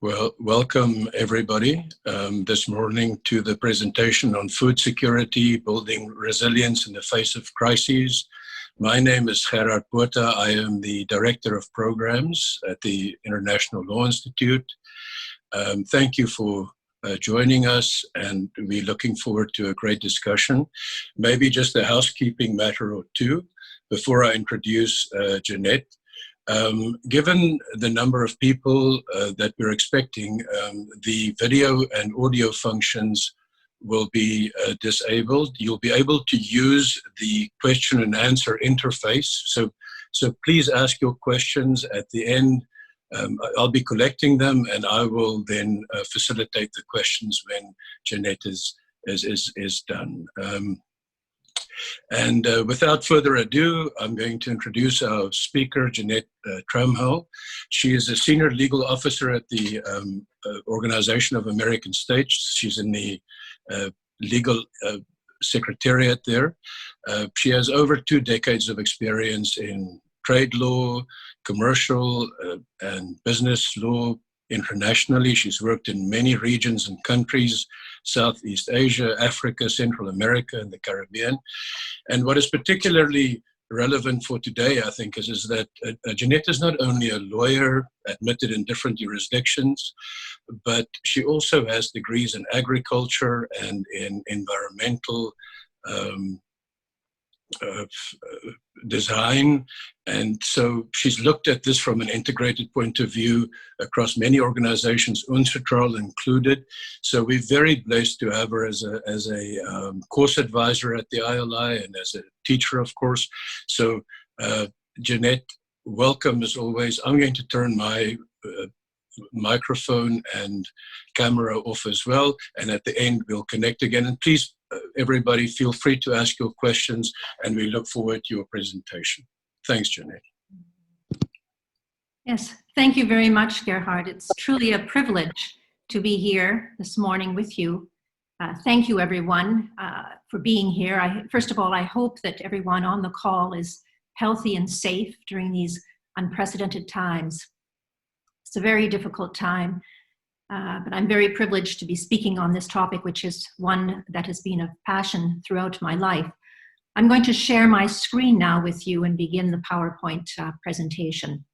Well, welcome everybody this morning to the presentation on food security, building resilience in the face of crises. My name is Gerard Botha. I am the Director of Programs at the International Law Institute. Thank you for joining us, and we're looking forward to a great discussion. Maybe just a housekeeping matter or two before I introduce Jeanette. Given the number of people that we're expecting, the video and audio functions will be disabled. You'll be able to use the question and answer interface. So please ask your questions at the end. I'll be collecting them, and I will then facilitate the questions when Jeanette is done. Without further ado, I'm going to introduce our speaker, Jeanette Tramhill. She is a senior legal officer at the Organization of American States. She's in the legal secretariat there. She has over 2 decades of experience in trade law, commercial and business law internationally. She's worked in many regions and countries, Southeast Asia, Africa, Central America, and the Caribbean. And what is particularly relevant for today, I think, is that Jeanette is not only a lawyer admitted in different jurisdictions, but she also has degrees in agriculture and in environmental design. And so she's looked at this from an integrated point of view across many organizations, UNCITRAL included. So we're very blessed to have her as a course advisor at the ILI and as a teacher, of course. So Jeanette, welcome as always. I'm going to turn my microphone and camera off as well, and at the end we'll connect again. And please, everybody, feel free to ask your questions, and we look forward to your presentation. Thanks, Jeanette. Yes, thank you very much, Gerhard. It's truly a privilege to be here this morning with you. Thank you, everyone, for being here. First of all, I hope that everyone on the call is healthy and safe during these unprecedented times. It's a very difficult time, but I'm very privileged to be speaking on this topic, which is one that has been a passion throughout my life. I'm going to share my screen now with you and begin the PowerPoint presentation.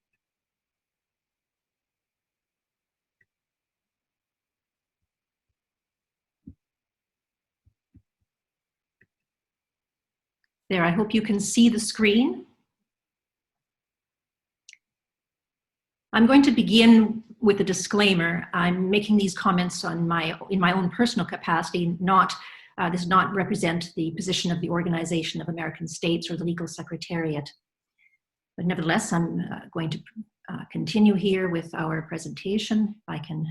There, I hope you can see the screen. I'm going to begin with a disclaimer. I'm making these comments in my own personal capacity. This does not represent the position of the Organization of American States or the Legal Secretariat. But nevertheless, I'm going to continue here with our presentation. If I can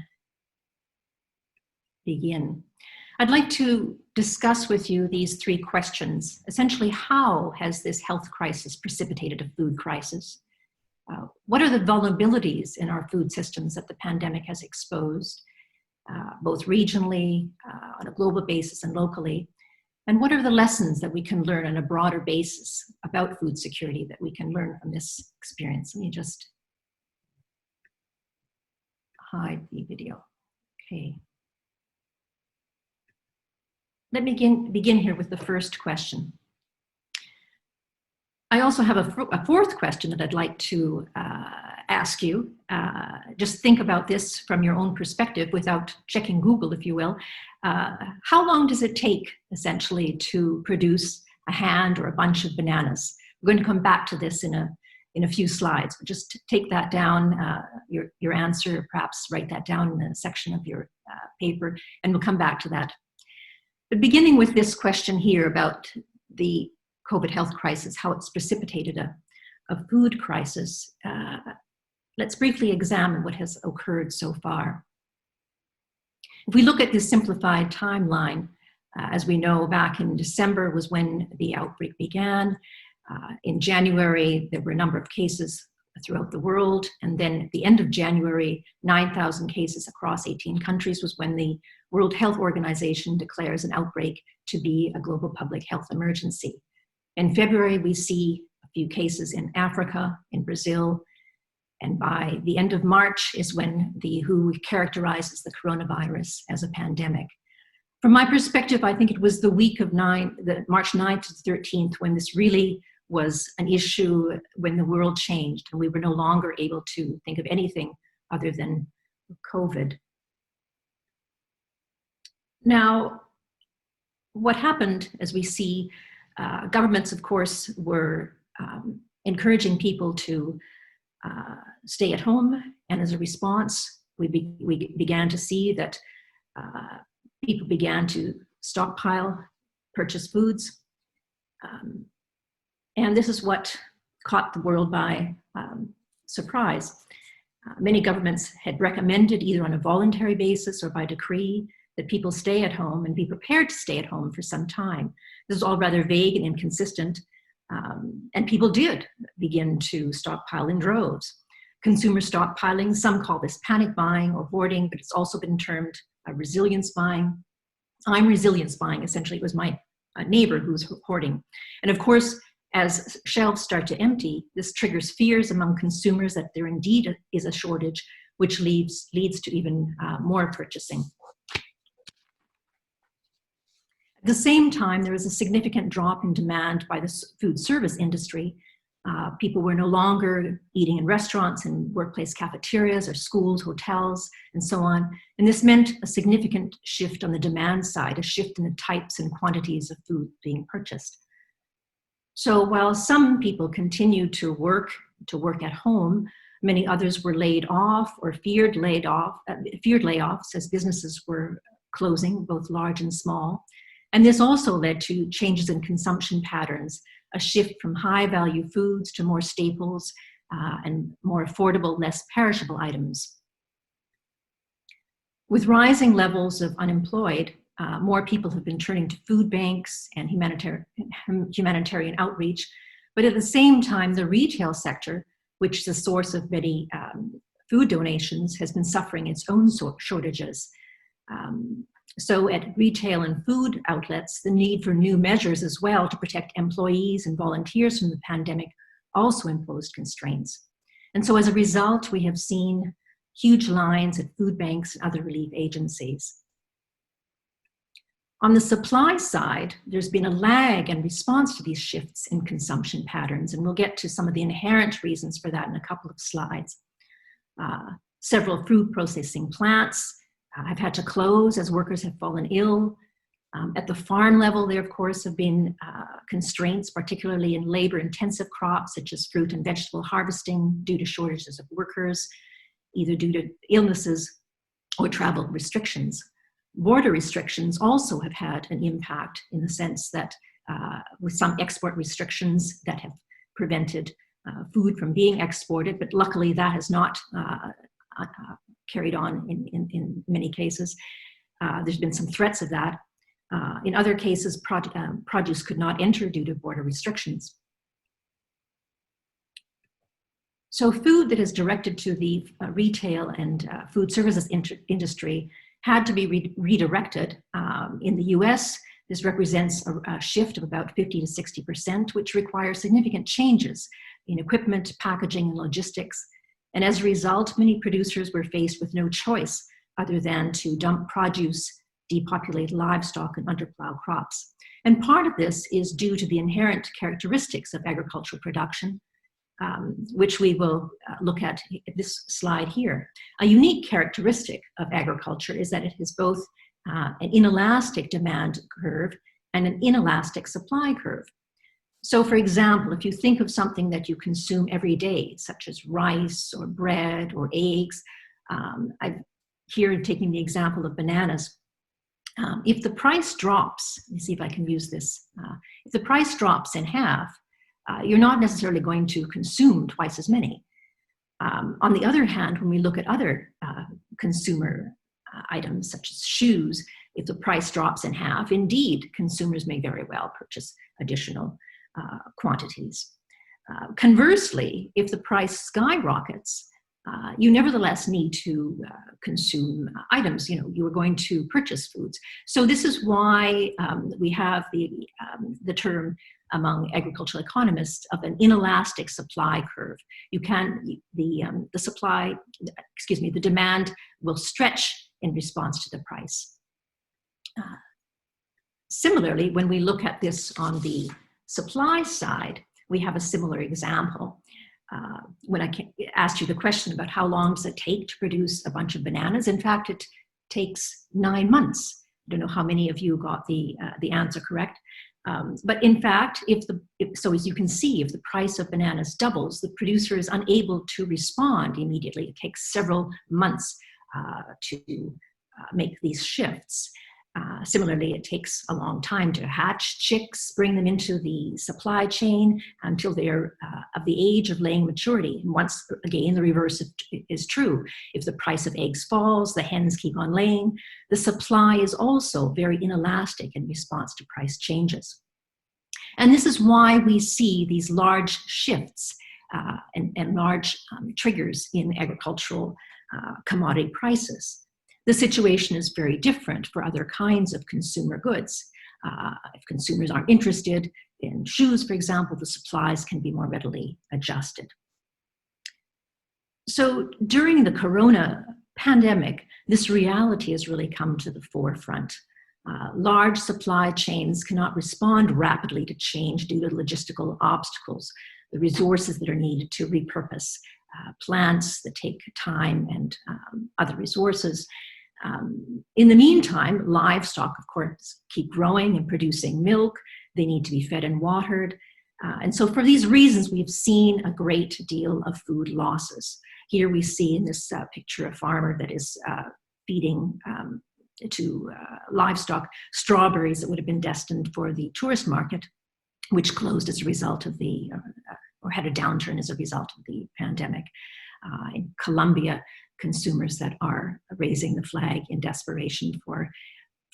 begin. I'd like to discuss with you these 3 questions. Essentially, how has this health crisis precipitated a food crisis? What are the vulnerabilities in our food systems that the pandemic has exposed, both regionally, on a global basis and locally? And what are the lessons that we can learn on a broader basis about food security that we can learn from this experience? Let me just hide the video. Okay. Let me begin here with the first question. I also have a 4th question that I'd like to ask you. Just think about this from your own perspective without checking Google, if you will. How long does it take, essentially, to produce a hand or a bunch of bananas? We're going to come back to this in a few slides, but just take that down, your answer, perhaps write that down in the section of your paper, and we'll come back to that. But beginning with this question here about the COVID health crisis, how it's precipitated a food crisis, let's briefly examine what has occurred so far. If we look at this simplified timeline, as we know, back in December was when the outbreak began. In January, there were a number of cases throughout the world. And then at the end of January, 9,000 cases across 18 countries was when the World Health Organization declares an outbreak to be a global public health emergency. In February, we see a few cases in Africa, in Brazil, And by the end of March is when the WHO characterizes the coronavirus as a pandemic. From my perspective, I think it was the week of March 9th to the 13th when this really was an issue, when the world changed and we were no longer able to think of anything other than COVID. Now, what happened, as we see, governments, of course, were encouraging people to stay at home, and as a response, we began to see that people began to stockpile, purchase foods, and this is what caught the world by surprise. Many governments had recommended, either on a voluntary basis or by decree, that people stay at home and be prepared to stay at home for some time. This is all rather vague and inconsistent, and people did begin to stockpile in droves. Consumer stockpiling, some call this panic buying or hoarding, but it's also been termed resilience buying. I'm resilience buying, essentially. It was my neighbor who was hoarding. And of course, as shelves start to empty, this triggers fears among consumers that there indeed is a shortage, which leads to even more purchasing. At the same time, there was a significant drop in demand by the food service industry. People were no longer eating in restaurants and workplace cafeterias or schools, hotels, and so on. And this meant a significant shift on the demand side, a shift in the types and quantities of food being purchased. So while some people continued to work at home, many others were laid off or feared layoffs as businesses were closing, both large and small. And this also led to changes in consumption patterns, a shift from high-value foods to more staples and more affordable, less perishable items. With rising levels of unemployed, more people have been turning to food banks and humanitarian outreach, but at the same time, the retail sector, which is a source of many food donations, has been suffering its own shortages. So at retail and food outlets, the need for new measures as well to protect employees and volunteers from the pandemic also imposed constraints. And so as a result, we have seen huge lines at food banks and other relief agencies. On the supply side, there's been a lag in response to these shifts in consumption patterns, and we'll get to some of the inherent reasons for that in a couple of slides. Several food processing plants have had to close as workers have fallen ill. At the farm level, there, of course, have been constraints, particularly in labor-intensive crops, such as fruit and vegetable harvesting, due to shortages of workers, either due to illnesses or travel restrictions. Border restrictions also have had an impact in the sense that with some export restrictions that have prevented food from being exported, but luckily that has not carried on in many cases. There's been some threats of that. In other cases, produce could not enter due to border restrictions. So food that is directed to the retail and food services industry had to be redirected. In the US, this represents a shift of about 50 to 60%, which requires significant changes in equipment, packaging, and logistics. And as a result, many producers were faced with no choice other than to dump produce, depopulate livestock, and underplow crops. And part of this is due to the inherent characteristics of agricultural production, which we will look at this slide here. A unique characteristic of agriculture is that it has both an inelastic demand curve and an inelastic supply curve. So for example, if you think of something that you consume every day, such as rice or bread or eggs, I'm here taking the example of bananas. If the price drops, let me see if I can use this. If the price drops in half, you're not necessarily going to consume twice as many. On the other hand, when we look at other consumer items such as shoes, if the price drops in half, indeed, consumers may very well purchase additional quantities. Conversely, if the price skyrockets, you nevertheless need to consume items. You are going to purchase foods. So this is why we have the term among agricultural economists of an inelastic supply curve. The demand will stretch in response to the price. Similarly, when we look at this on the supply side, we have a similar example. When I asked you the question about how long does it take to produce a bunch of bananas, in fact, it takes 9 months. I don't know how many of you got the answer correct. But in fact, so as you can see, if the price of bananas doubles, the producer is unable to respond immediately. It takes several months to make these shifts. Similarly, it takes a long time to hatch chicks, bring them into the supply chain until they're of the age of laying maturity. And once again, the reverse is true. If the price of eggs falls, the hens keep on laying. The supply is also very inelastic in response to price changes. And this is why we see these large shifts and large triggers in agricultural commodity prices. The situation is very different for other kinds of consumer goods. If consumers aren't interested in shoes, for example, the supplies can be more readily adjusted. So during the corona pandemic, this reality has really come to the forefront. Large supply chains cannot respond rapidly to change due to logistical obstacles, the resources that are needed to repurpose plants that take time and other resources. In the meantime, livestock, of course, keep growing and producing milk. They need to be fed and watered. And so for these reasons, we've seen a great deal of food losses. Here we see in this picture a farmer that is feeding to livestock strawberries that would have been destined for the tourist market, which closed as a result of or had a downturn as a result of the pandemic. In Colombia, consumers that are raising the flag in desperation for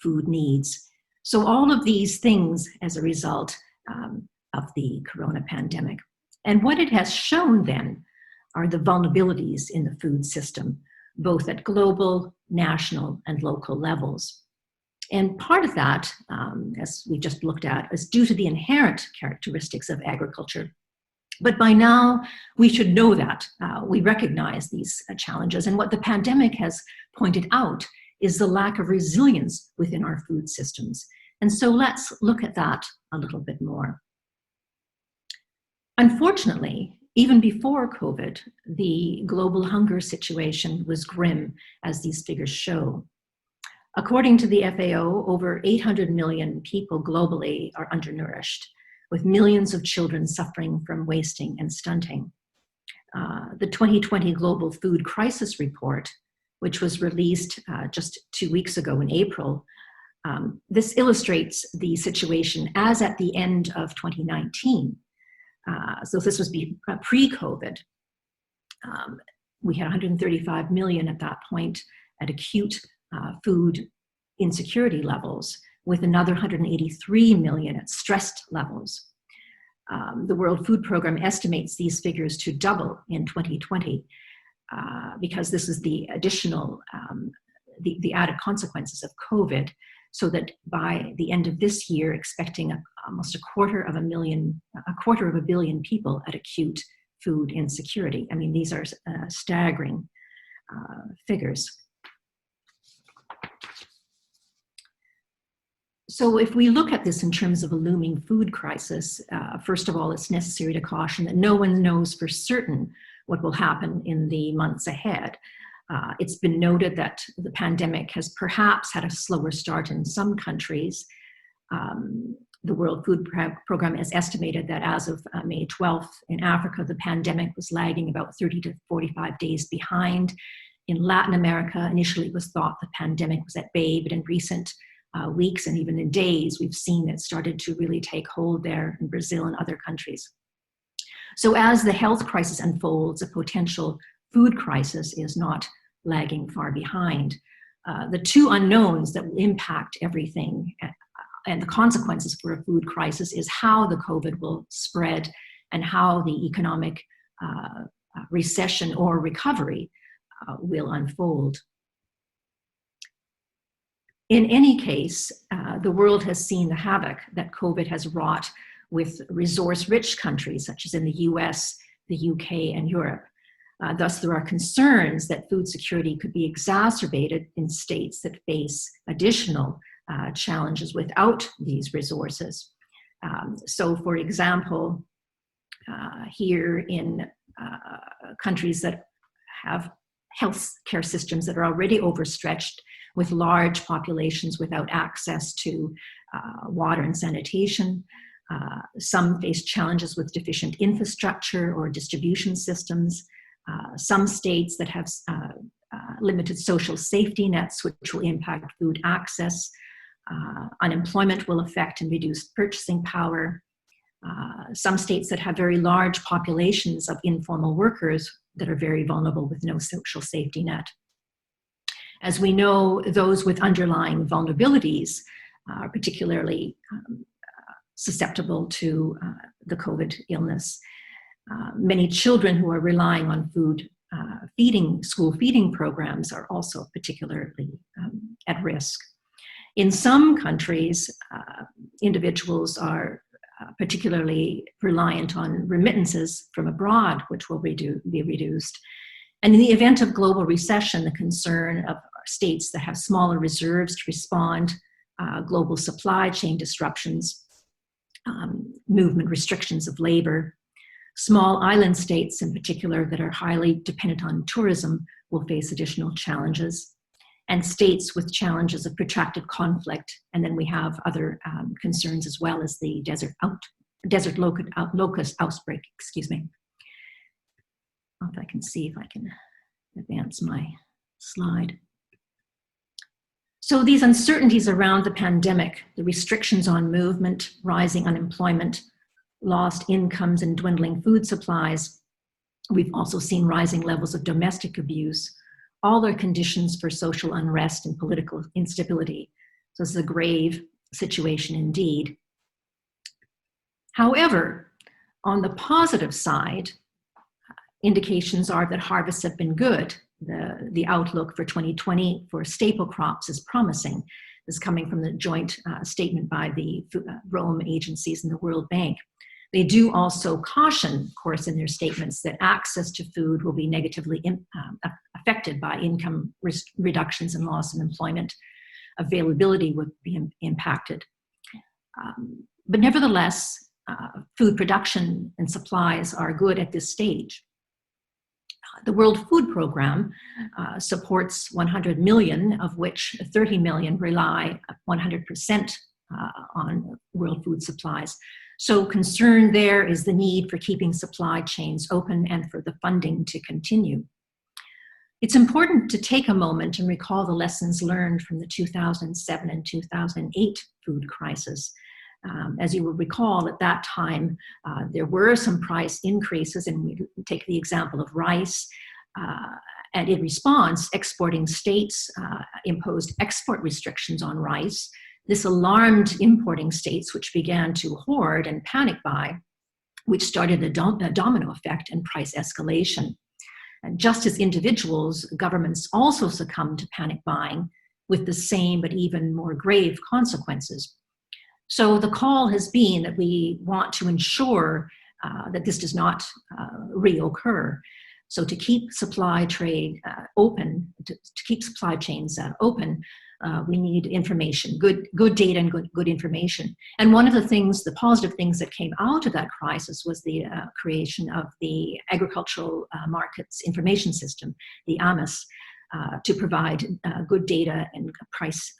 food needs. So all of these things as a result of the corona pandemic. And what it has shown then are the vulnerabilities in the food system, both at global, national, and local levels. And part of that, as we just looked at, is due to the inherent characteristics of agriculture. But by now, we should know that. We recognize these challenges. And what the pandemic has pointed out is the lack of resilience within our food systems. And so let's look at that a little bit more. Unfortunately, even before COVID, the global hunger situation was grim, as these figures show. According to the FAO, over 800 million people globally are undernourished, with millions of children suffering from wasting and stunting. The 2020 Global Food Crisis Report, which was released just 2 weeks ago in April, this illustrates the situation as at the end of 2019. So this was pre-COVID. We had 135 million at that point at acute food insecurity levels, with another 183 million at stressed levels. The World Food Programme estimates these figures to double in 2020 because this is the additional, the added consequences of COVID, so that by the end of this year, expecting almost a quarter of a billion people at acute food insecurity. I mean, these are staggering figures. So if we look at this in terms of a looming food crisis, first of all, it's necessary to caution that no one knows for certain what will happen in the months ahead. It's been noted that the pandemic has perhaps had a slower start in some countries. The World Food Programme has estimated that as of May 12th in Africa, the pandemic was lagging about 30 to 45 days behind. In Latin America, initially it was thought the pandemic was at bay, but in recent weeks and even in days, we've seen it started to really take hold there in Brazil and other countries. So as the health crisis unfolds, a potential food crisis is not lagging far behind. The two unknowns that will impact everything and the consequences for a food crisis is how the COVID will spread and how the economic recession or recovery will unfold. In any case, the world has seen the havoc that COVID has wrought with resource-rich countries such as in the US, the UK, and Europe. Thus, there are concerns that food security could be exacerbated in states that face additional challenges without these resources. So, for example, here in countries that have health care systems that are already overstretched with large populations without access to water and sanitation. Some face challenges with deficient infrastructure or distribution systems. Some states that have limited social safety nets, which will impact food access. Unemployment will affect and reduce purchasing power. Some states that have very large populations of informal workers that are very vulnerable with no social safety net. As we know, those with underlying vulnerabilities are particularly susceptible to the COVID illness. Many children who are relying on school feeding programs are also particularly at risk. In some countries, individuals are particularly reliant on remittances from abroad, which will be reduced. And in the event of global recession, the concern of states that have smaller reserves to respond, global supply chain disruptions, movement restrictions of labor. Small island states in particular that are highly dependent on tourism will face additional challenges. And states with challenges of protracted conflict. And then we have other concerns as well as the desert locust outbreak, excuse me. If I can see if I can advance my slide. So these uncertainties around the pandemic, the restrictions on movement, rising unemployment, lost incomes and dwindling food supplies. We've also seen rising levels of domestic abuse. All are conditions for social unrest and political instability. So this is a grave situation indeed. However, on the positive side, indications are that harvests have been good. The outlook for 2020 for staple crops is promising. This is coming from the joint statement by the Rome agencies and the World Bank. They do also caution, of course, in their statements that access to food will be negatively affected by income reductions and loss of employment. Availability would be impacted. But nevertheless, food production and supplies are good at this stage. The World Food Program supports 100 million, of which 30 million rely 100% on world food supplies. So concern there is the need for keeping supply chains open and for the funding to continue. It's important to take a moment and recall the lessons learned from the 2007 and 2008 food crisis. As you will recall, at that time, there were some price increases, and we take the example of rice. And in response, exporting states imposed export restrictions on rice. This alarmed importing states, which began to hoard and panic buy, which started a domino effect and price escalation. And just as individuals, governments also succumbed to panic buying with the same but even more grave consequences. So the call has been that we want to ensure that this does not reoccur. So to keep supply trade open, to keep supply chains open, we need information, good data and good information. And one of the things, the positive things that came out of that crisis was the creation of the Agricultural Markets Information System, the AMIS, to provide good data and price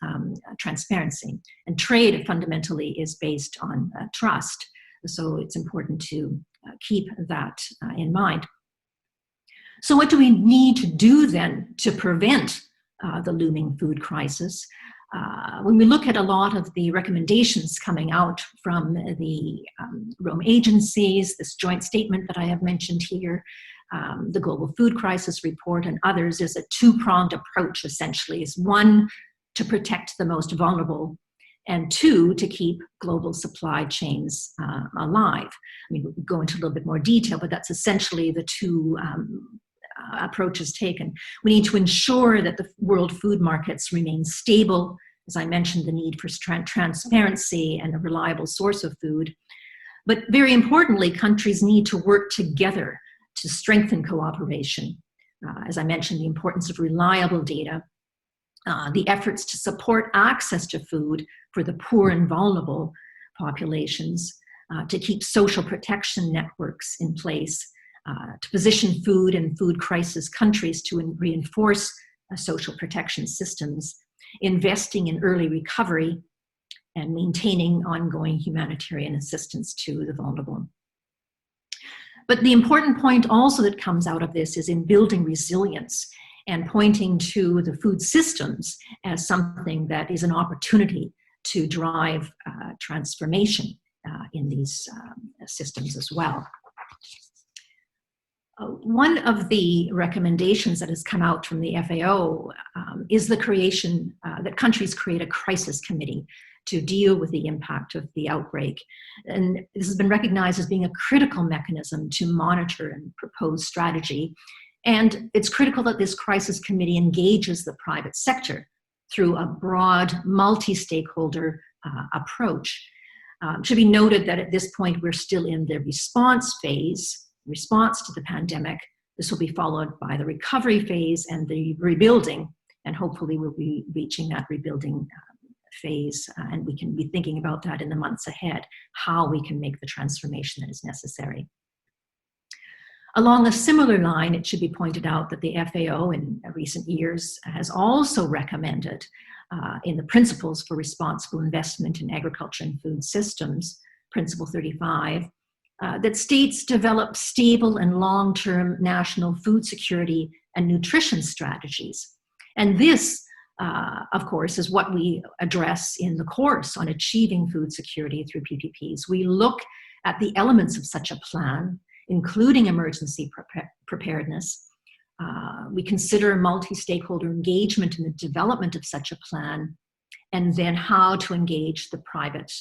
transparency. And trade fundamentally is based on trust. So it's important to keep that in mind. So what do we need to do then to prevent the looming food crisis? When we look at a lot of the recommendations coming out from the Rome agencies, this joint statement that I have mentioned here, the Global Food Crisis Report and others, is a two-pronged approach essentially. Is one, to protect the most vulnerable, and two, to keep global supply chains alive. I mean, we'll go into a little bit more detail, but that's essentially the two approaches taken. We need to ensure that the world food markets remain stable. As I mentioned, the need for transparency and a reliable source of food. But very importantly, countries need to work together to strengthen cooperation. As I mentioned, the importance of reliable data, the efforts to support access to food for the poor and vulnerable populations, to keep social protection networks in place, to position food and food crisis countries to reinforce social protection systems, investing in early recovery, and maintaining ongoing humanitarian assistance to the vulnerable. But the important point also that comes out of this is in building resilience and pointing to the food systems as something that is an opportunity to drive transformation in these systems as well. One of the recommendations that has come out from the FAO is the creation that countries create a crisis committee to deal with the impact of the outbreak. And this has been recognized as being a critical mechanism to monitor and propose strategy. And it's critical that this crisis committee engages the private sector through a broad, multi-stakeholder approach. It should be noted that at this point, we're still in the response phase, response to the pandemic. This will be followed by the recovery phase and the rebuilding, and hopefully we'll be reaching that rebuilding phase, and we can be thinking about that in the months ahead, how we can make the transformation that is necessary. Along a similar line, it should be pointed out that the FAO in recent years has also recommended in the Principles for Responsible Investment in Agriculture and Food Systems, Principle 35, that states develop stable and long-term national food security and nutrition strategies. And this, of course, is what we address in the course on achieving food security through PPPs. We look at the elements of such a plan, including emergency preparedness. We consider multi-stakeholder engagement in the development of such a plan, and then how to engage the private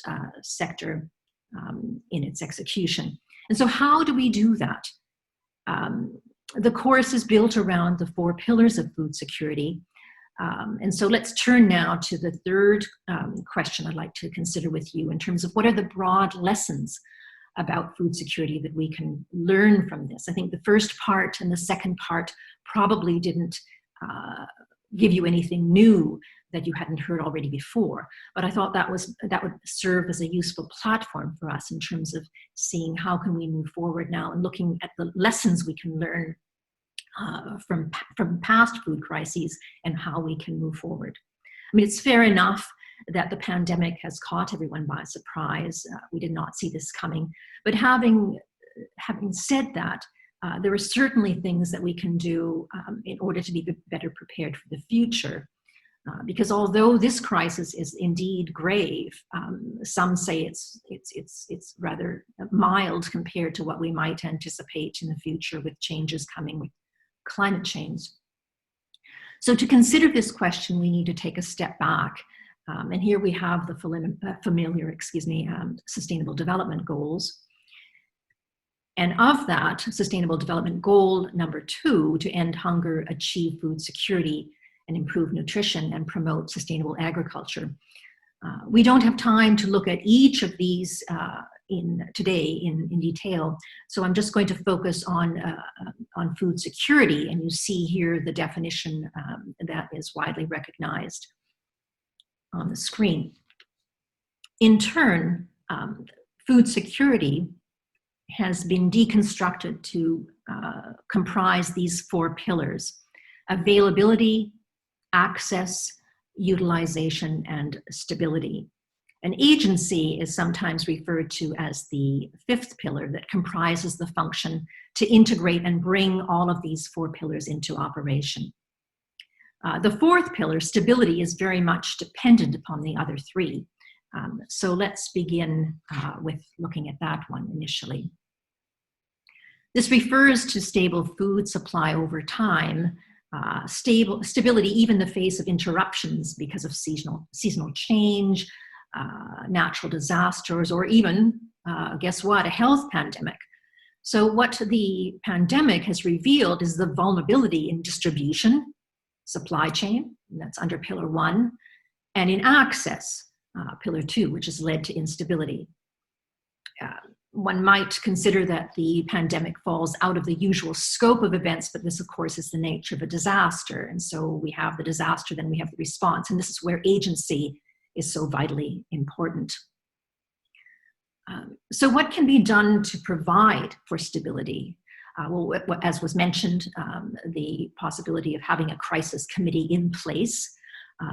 sector in its execution. And so how do we do that? The course is built around the 4 pillars of food security. And so let's turn now to the third question I'd like to consider with you in terms of what are the broad lessons about food security that we can learn from this. I think the first part and the second part probably didn't give you anything new that you hadn't heard already before, but I thought that would serve as a useful platform for us in terms of seeing how can we move forward now and looking at the lessons we can learn from past food crises and how we can move forward. I mean, it's fair enough that the pandemic has caught everyone by surprise. We did not see this coming. But having said that, there are certainly things that we can do in order to be better prepared for the future. Because although this crisis is indeed grave, some say it's rather mild compared to what we might anticipate in the future with changes coming with climate change. So to consider this question, we need to take a step back. And here we have the familiar, Sustainable Development Goals. And of that, Sustainable Development Goal number 2, to end hunger, achieve food security, and improve nutrition, and promote sustainable agriculture. We don't have time to look at each of these today in detail, so I'm just going to focus on food security, and you see here the definition that is widely recognized on the screen. In turn, food security has been deconstructed to comprise these 4 pillars: availability, access, utilization, and stability. An agency is sometimes referred to as the 5th pillar that comprises the function to integrate and bring all of these 4 pillars into operation. The 4th pillar, stability, is very much dependent upon the other 3. So let's begin with looking at that one initially. This refers to stable food supply over time, stability even in the face of interruptions because of seasonal change, natural disasters, or even, guess what, a health pandemic. So what the pandemic has revealed is the vulnerability in distribution, supply chain, and that's under Pillar 1, and in access, Pillar 2, which has led to instability. One might consider that the pandemic falls out of the usual scope of events, but this, of course, is the nature of a disaster. And so we have the disaster, then we have the response, and this is where agency is so vitally important. So what can be done to provide for stability? Well, as was mentioned, the possibility of having a crisis committee in place,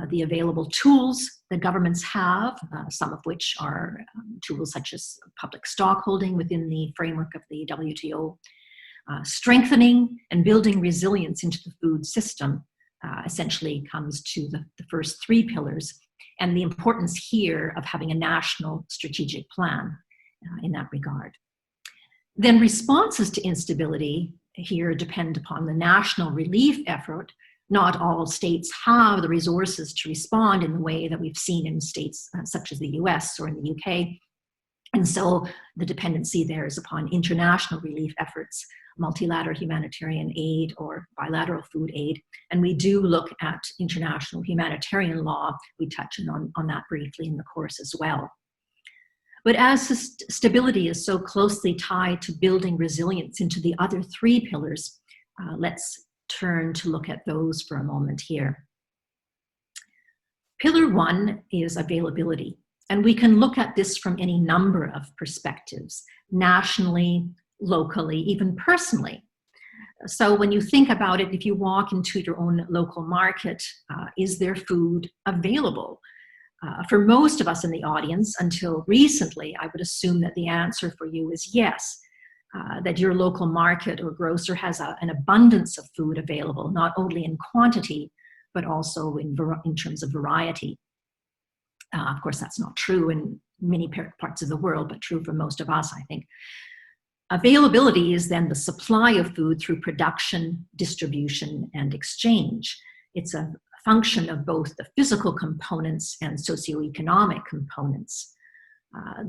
the available tools that governments have, some of which are tools such as public stockholding within the framework of the WTO, strengthening and building resilience into the food system essentially comes to the first 3 pillars, and the importance here of having a national strategic plan in that regard. Then responses to instability here depend upon the national relief effort. Not all states have the resources to respond in the way that we've seen in states such as the US or in the UK. And so the dependency there is upon international relief efforts, multilateral humanitarian aid or bilateral food aid. And we do look at international humanitarian law. We touch on that briefly in the course as well. But as stability is so closely tied to building resilience into the other 3 pillars, let's turn to look at those for a moment here. Pillar 1 is availability, and we can look at this from any number of perspectives, nationally, locally, even personally. So when you think about it, if you walk into your own local market, is there food available? For most of us in the audience, until recently, I would assume that the answer for you is yes, that your local market or grocer has an abundance of food available, not only in quantity, but also in terms of variety. Of course, that's not true in many parts of the world, but true for most of us, I think. Availability is then the supply of food through production, distribution, and exchange. It's a function of both the physical components and socioeconomic components.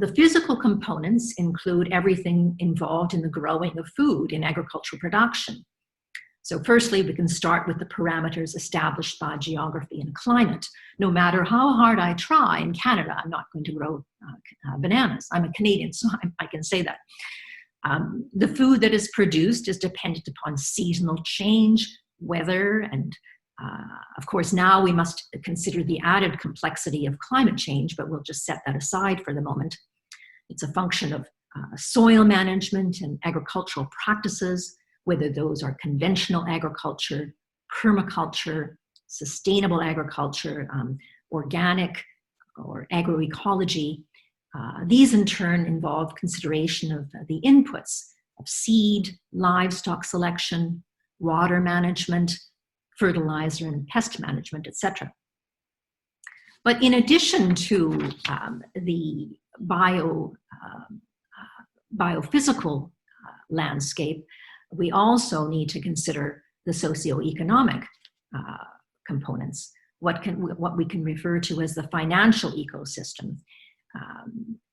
The physical components include everything involved in the growing of food in agricultural production. So firstly, we can start with the parameters established by geography and climate. No matter how hard I try in Canada, I'm not going to grow bananas. I'm a Canadian, so I can say that. The food that is produced is dependent upon seasonal change, weather, and of course, now we must consider the added complexity of climate change, but we'll just set that aside for the moment. It's a function of soil management and agricultural practices, whether those are conventional agriculture, permaculture, sustainable agriculture, organic, or agroecology. These in turn involve consideration of the inputs of seed, livestock selection, water management, fertilizer and pest management, etc. But in addition to the biophysical landscape, we also need to consider the socioeconomic components, what we can refer to as the financial ecosystem,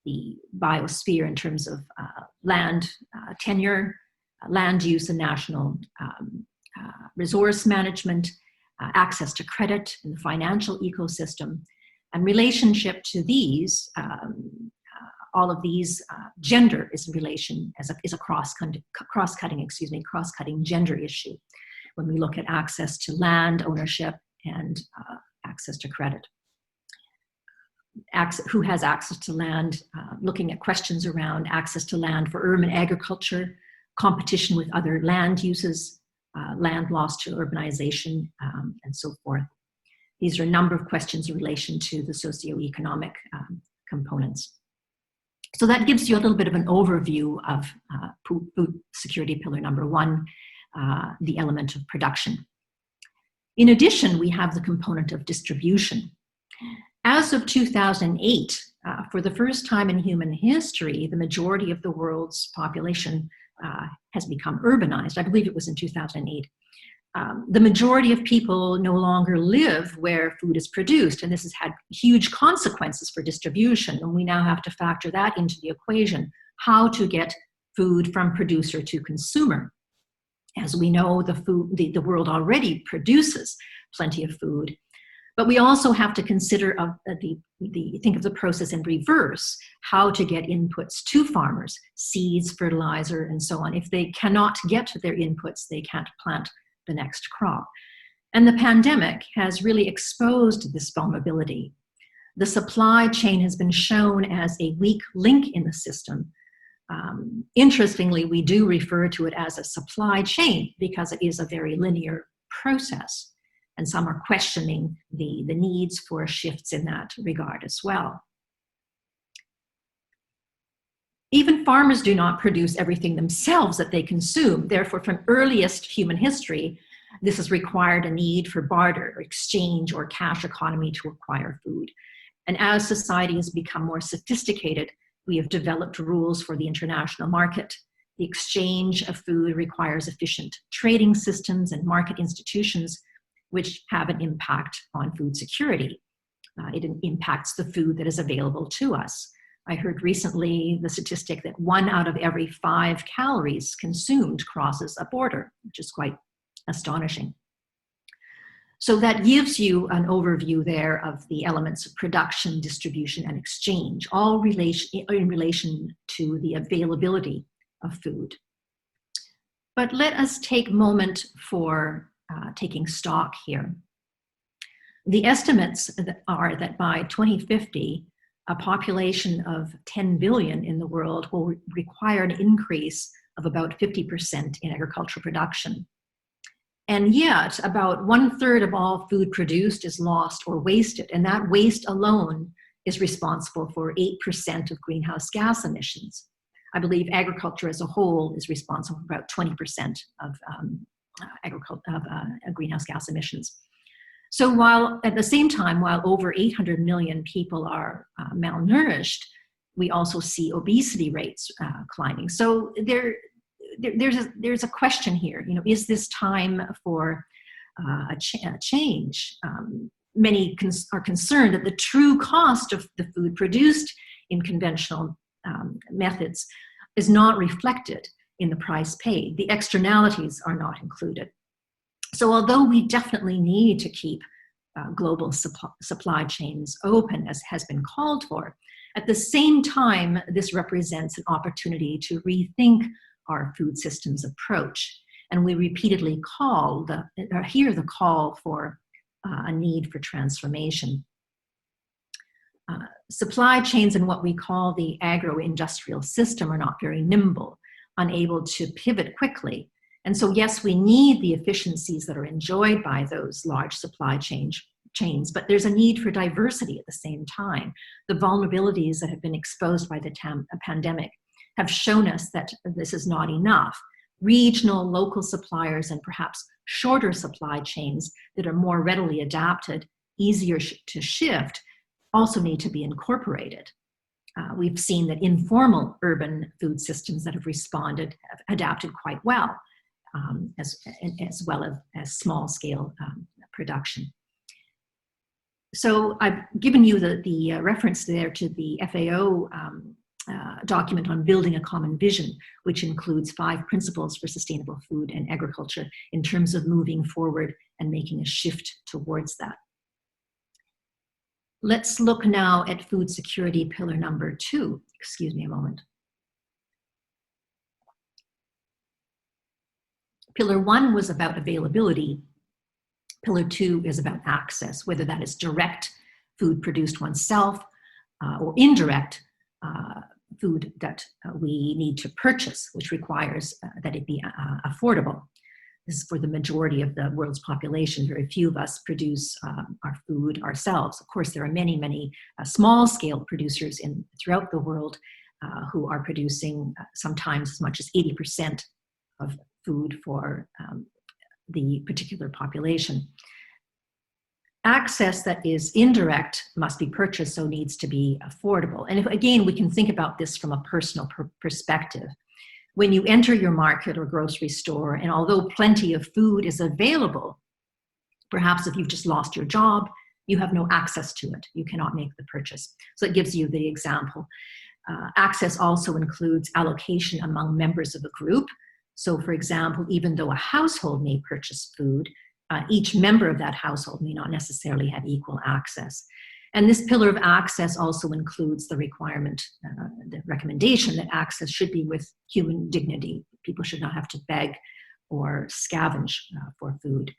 the biosphere in terms of land tenure, land use and national resource management, access to credit in the financial ecosystem, and relationship to these, all of these, gender is in relation is a cross-cutting gender issue when we look at access to land ownership and access to credit. Who has access to land, looking at questions around access to land for urban agriculture, competition with other land uses, land loss to urbanization, and so forth. These are a number of questions in relation to the socioeconomic components. So that gives you a little bit of an overview of food security pillar number 1, the element of production. In addition, we have the component of distribution. As of 2008, for the first time in human history, the majority of the world's population has become urbanized. I believe it was in 2008. The majority of people no longer live where food is produced, and this has had huge consequences for distribution, and we now have to factor that into the equation, how to get food from producer to consumer. As we know, the world already produces plenty of food, but we also have to consider think of the process in reverse, how to get inputs to farmers, seeds, fertilizer, and so on. If they cannot get their inputs, they can't plant the next crop. And the pandemic has really exposed this vulnerability. The supply chain has been shown as a weak link in the system. Interestingly, we do refer to it as a supply chain because it is a very linear process. And some are questioning the needs for shifts in that regard as well. Even farmers do not produce everything themselves that they consume. Therefore, from earliest human history, this has required a need for barter, or exchange, or cash economy to acquire food. And as society has become more sophisticated, we have developed rules for the international market. The exchange of food requires efficient trading systems and market institutions, which have an impact on food security. It impacts the food that is available to us. I heard recently the statistic that 1 out of every 5 calories consumed crosses a border, which is quite astonishing. So that gives you an overview there of the elements of production, distribution, and exchange, all in relation to the availability of food. But let us take a moment for taking stock here. The estimates are that by 2050, a population of 10 billion in the world will require an increase of about 50% in agricultural production. And yet, about 1/3 of all food produced is lost or wasted, and that waste alone is responsible for 8% of greenhouse gas emissions. I believe agriculture as a whole is responsible for about 20% of greenhouse gas emissions. So while at the same time, while over 800 million people are malnourished, we also see obesity rates climbing. So there's a question here. You know, is this time for a change? Many are concerned that the true cost of the food produced in conventional methods is not reflected in the price paid. The externalities are not included. So although we definitely need to keep global supply chains open, as has been called for, at the same time, this represents an opportunity to rethink our food systems approach. And we repeatedly hear the call for a need for transformation. Supply chains in what we call the agro-industrial system are not very nimble, unable to pivot quickly. And so, yes, we need the efficiencies that are enjoyed by those large supply chains, but there's a need for diversity at the same time. The vulnerabilities that have been exposed by the pandemic have shown us that this is not enough. Regional, local suppliers, and perhaps shorter supply chains that are more readily adapted, easier to shift, also need to be incorporated. We've seen that informal urban food systems that have responded have adapted quite well, as well as small-scale production. So I've given you the reference there to the FAO document on building a common vision, which includes 5 principles for sustainable food and agriculture in terms of moving forward and making a shift towards that. Let's look now at food security pillar number 2. Excuse me a moment. Pillar 1 was about availability. Pillar 2 is about access, whether that is direct food produced oneself or indirect food that we need to purchase, which requires that it be affordable. This is for the majority of the world's population. Very few of us produce our food ourselves. Of course, there are many, many small-scale producers throughout the world who are producing sometimes as much as 80% of food for the particular population. Access that is indirect must be purchased, so needs to be affordable. And again, we can think about this from a personal perspective. when you enter your market or grocery store, and although plenty of food is available, perhaps if you've just lost your job, you have no access to it. You cannot make the purchase. So it gives you the example. Access also includes allocation among members of a group. So for example, even though a household may purchase food, each member of that household may not necessarily have equal access. And this pillar of access also includes the requirement, the recommendation that access should be with human dignity. People should not have to beg or scavenge for food.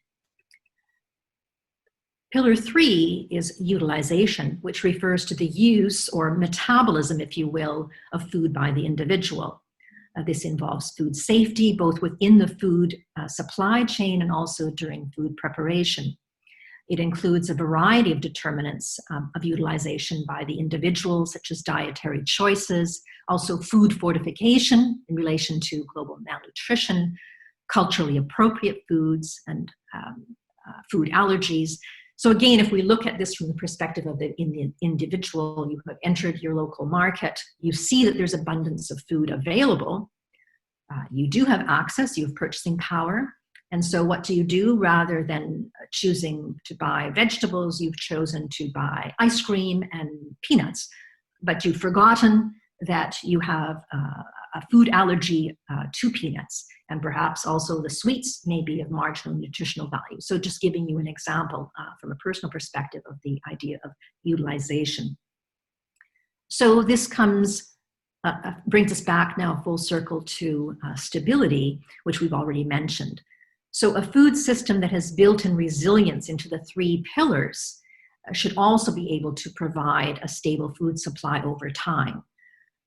Pillar 3 is utilization, which refers to the use or metabolism, if you will, of food by the individual. This involves food safety, both within the food supply chain and also during food preparation. It includes a variety of determinants of utilization by the individual, such as dietary choices, also food fortification in relation to global malnutrition, culturally appropriate foods, and food allergies. So again, if we look at this from the perspective of the individual, you have entered your local market, you see that there's abundance of food available. You do have access, you have purchasing power. And so what do? Rather than choosing to buy vegetables, you've chosen to buy ice cream and peanuts, but you've forgotten that you have a food allergy to peanuts, and perhaps also the sweets may be of marginal nutritional value. So just giving you an example from a personal perspective of the idea of utilization. So this brings us back now full circle to stability, which we've already mentioned. So a food system that has built-in resilience into the 3 pillars should also be able to provide a stable food supply over time.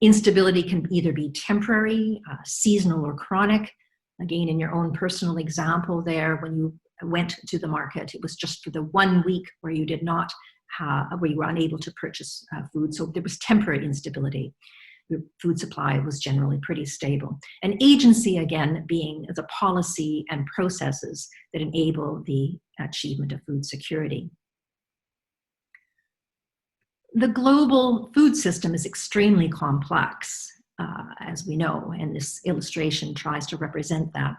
Instability can either be temporary, seasonal, or chronic. Again, in your own personal example there, when you went to the market, it was just for the 1 week where you where you were unable to purchase food. So there was temporary instability. Your food supply was generally pretty stable. And agency, again, being the policy and processes that enable the achievement of food security. The global food system is extremely complex, as we know, and this illustration tries to represent that.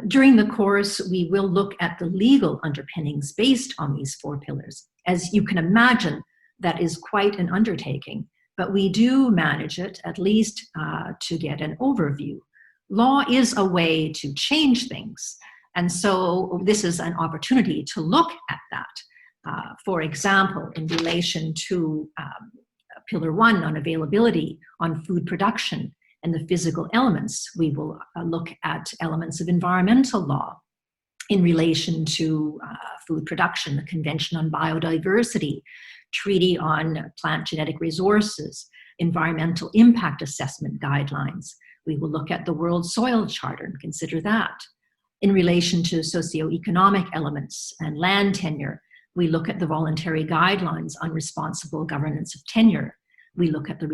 During the course, we will look at the legal underpinnings based on these 4 pillars. As you can imagine, that is quite an undertaking, but we do manage it at least to get an overview. Law is a way to change things, and so this is an opportunity to look at that. For example, in relation to Pillar 1 on availability, on food production, and the physical elements, we will look at elements of environmental law. In relation to food production, the Convention on Biodiversity, Treaty on Plant Genetic Resources, Environmental Impact Assessment Guidelines. We will look at the World Soil Charter and consider that. In relation to socioeconomic elements and land tenure, we look at the voluntary guidelines on responsible governance of tenure. We look at the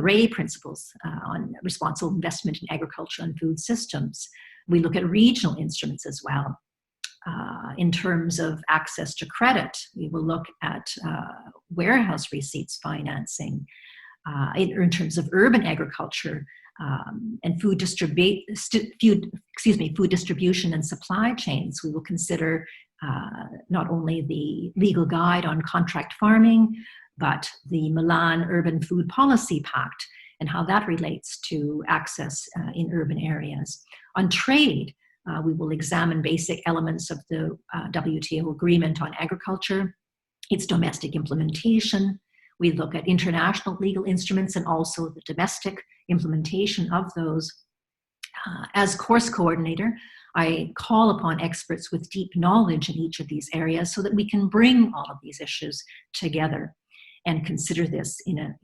RAE principles on responsible investment in agriculture and food systems. We look at regional instruments as well. In terms of access to credit, we will look at warehouse receipts financing. In terms of urban agriculture and food distribution and supply chains, we will consider not only the legal guide on contract farming, but the Milan Urban Food Policy Pact and how that relates to access in urban areas. On trade, we will examine basic elements of the WTO agreement on agriculture, its domestic implementation. We look at international legal instruments and also the domestic implementation of those. As course coordinator, I call upon experts with deep knowledge in each of these areas so that we can bring all of these issues together and consider this in an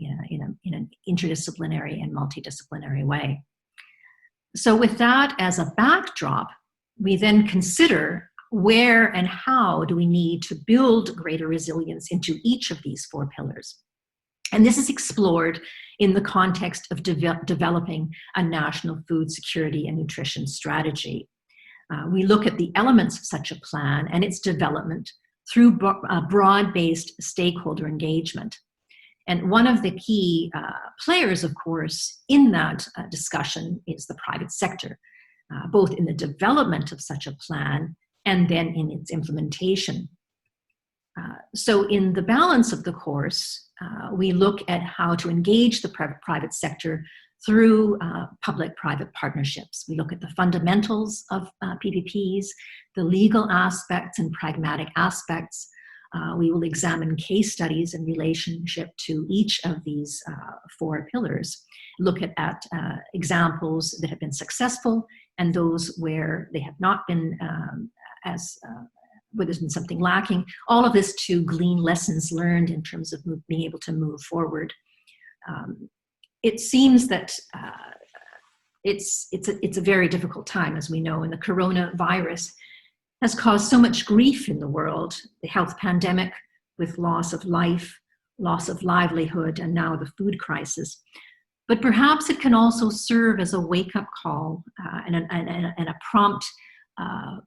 interdisciplinary and multidisciplinary way. So with that as a backdrop, we then consider where and how do we need to build greater resilience into each of these 4 pillars. And this is explored in the context of developing a national food security and nutrition strategy. We look at the elements of such a plan and its development through broad-based stakeholder engagement. And one of the key players, of course, in that discussion is the private sector, both in the development of such a plan and then in its implementation. So in the balance of the course, we look at how to engage the private sector through public-private partnerships. We look at the fundamentals of PPPs, the legal aspects and pragmatic aspects. We will examine case studies in relationship to each of these 4 pillars, look at examples that have been successful and those where they have not been where there's been something lacking, all of this to glean lessons learned in terms of being able to move forward. It seems that it's a very difficult time, as we know, and the coronavirus has caused so much grief in the world, the health pandemic with loss of life, loss of livelihood, and now the food crisis. But perhaps it can also serve as a wake-up call and a prompt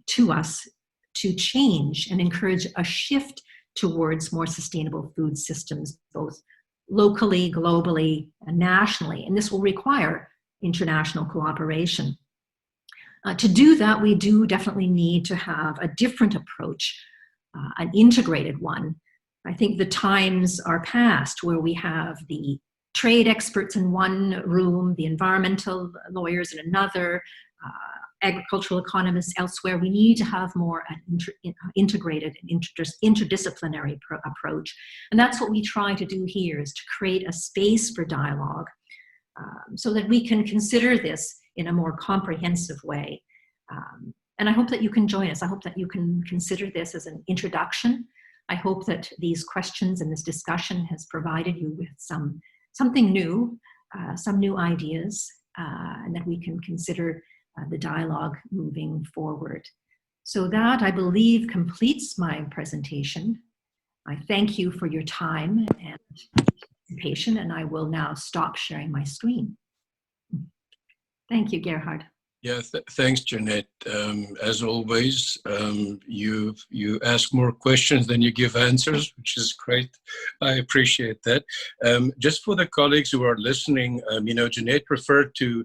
to us to change and encourage a shift towards more sustainable food systems, both locally, globally, and nationally. And this will require international cooperation. To do that, we do definitely need to have a different approach, an integrated one. I think the times are past where we have the trade experts in one room, the environmental lawyers in another, agricultural economists elsewhere. We need to have more an integrated and interdisciplinary approach. And that's what we try to do here, is to create a space for dialogue so that we can consider this in a more comprehensive way. And I hope that you can join us. I hope that you can consider this as an introduction. I hope that these questions and this discussion has provided you with something new, some new ideas, and that we can consider the dialogue moving forward. So that, I believe, completes my presentation. I thank you for your time and participation, and I will now stop sharing my screen. Thank you, Gerhard. Yeah, thanks, Jeanette. As always, you ask more questions than you give answers, which is great. I appreciate that. Just for the colleagues who are listening, Jeanette referred to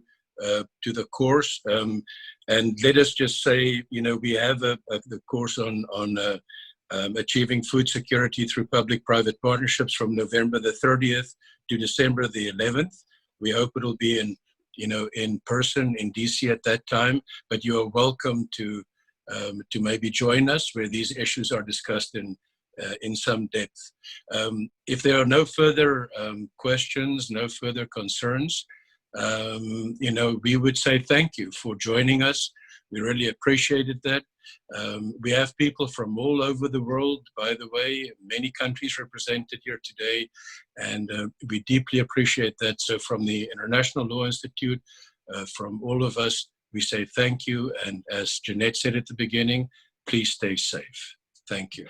the course, and let us just say, we have the course on achieving food security through public-private partnerships from November the 30th to December the 11th. We hope it'll be in person in DC at that time, but you are welcome to maybe join us where these issues are discussed in some depth. If there are no further questions, no further concerns, we would say thank you for joining us. We really appreciated that. We have people from all over the world, by the way, many countries represented here today, and we deeply appreciate that. So from the International Law Institute, from all of us, we say thank you. And as Jeanette said at the beginning, please stay safe. Thank you.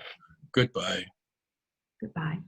Goodbye. Goodbye.